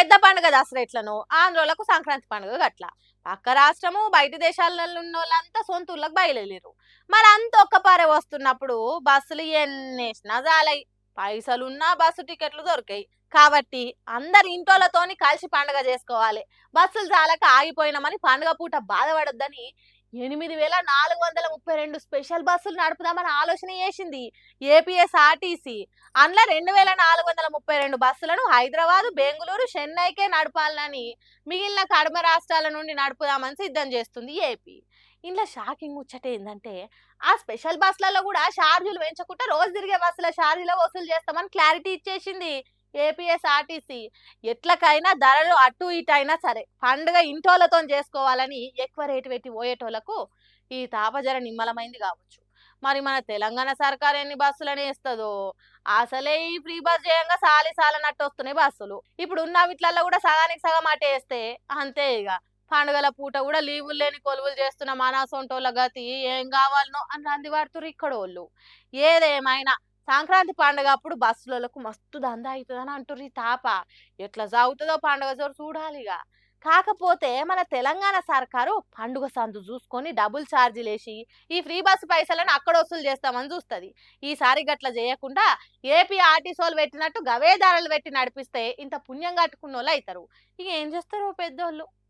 పెద్ద పండుగ దసరా ఎట్లనో ఆంధ్రోలకు సంక్రాంతి పండుగ గట్ల. పక్క రాష్ట్రము బయట దేశాలలో ఉన్నోళ్ళంతా సొంత ఊర్లకు బయలుదేరారు. మరి అంత ఒక్కపారే వస్తున్నప్పుడు బస్సులు ఎన్నేసినా జాలయి. పైసలున్నా బస్సు టికెట్లు దొరికాయి. కాబట్టి అందరు ఇంటోళ్ళతోని కలిసి పండుగ చేసుకోవాలి. బస్సులు జాలక ఆగిపోయినామని పండుగ పూట బాధపడొద్దని 8432 స్పెషల్ బస్సులు నడుపుదామని ఆలోచన చేసింది ఏపీఎస్ఆర్టీసీ. అందులో 2432 బస్సులను హైదరాబాద్, బెంగుళూరు, చెన్నైకే నడపాలని మిగిలిన కడమ రాష్ట్రాల నుండి నడుపుదామని సిద్ధం చేస్తుంది ఏపీ. ఇంట్లో షాకింగ్ ముచ్చట ఏంటంటే ఆ స్పెషల్ బస్సులలో కూడా ఛార్జీలు పెంచకుండా రోజు తిరిగే బస్సుల ఛార్జీలు వసూలు చేస్తామని క్లారిటీ ఇచ్చేసింది ఏపీఎస్ఆర్టీసీ. ఎట్లకైనా ధరలు అటు ఇటు అయినా సరే పండుగ ఇంటోళ్ళతో చేసుకోవాలని ఎక్కువ రేటు పెట్టి పోయేటోళ్లకు ఈ తాపజర నిమ్మలమైంది కావచ్చు. మరి మన తెలంగాణ సర్కార్ ఎన్ని బస్సులని వేస్తుందో. అసలే ఈ ఫ్రీ బస్ చేయంగా సాలిసాలనట్టు వస్తున్నాయి బస్సులు. ఇప్పుడు ఉన్న వీటిలలో కూడా సగానికి సగం అటే వేస్తే అంతే ఇక. పండుగల పూట కూడా లీవులు లేని కొలువులు చేస్తున్న మనసొంటోళ్ళ గతి ఏం కావాలనో అని రంది పడుతురు ఇక్కడోళ్ళు. ఏదేమైనా సంక్రాంతి పండుగ అప్పుడు బస్సులకు మస్తు దందా అవుతుందని అంటుర్రు. ఈ తాప ఎట్లా సాగుతుందో పండుగ జోరు చూడాలిగా. కాకపోతే మన తెలంగాణ సర్కారు పండుగ సందు చూసుకొని డబుల్ ఛార్జీలు వేసి ఈ ఫ్రీ బస్సు పైసలను అక్కడ వసూలు చేస్తామని చూస్తుంది. ఈసారి గట్ల చేయకుండా ఏపీ ఆర్టీసీలు పెట్టినట్టు గవే ధరలు పెట్టి నడిపిస్తే ఇంత పుణ్యం కట్టుకున్న వాళ్ళు అవుతారు. ఇక ఏం చేస్తారు పెద్దోళ్ళు.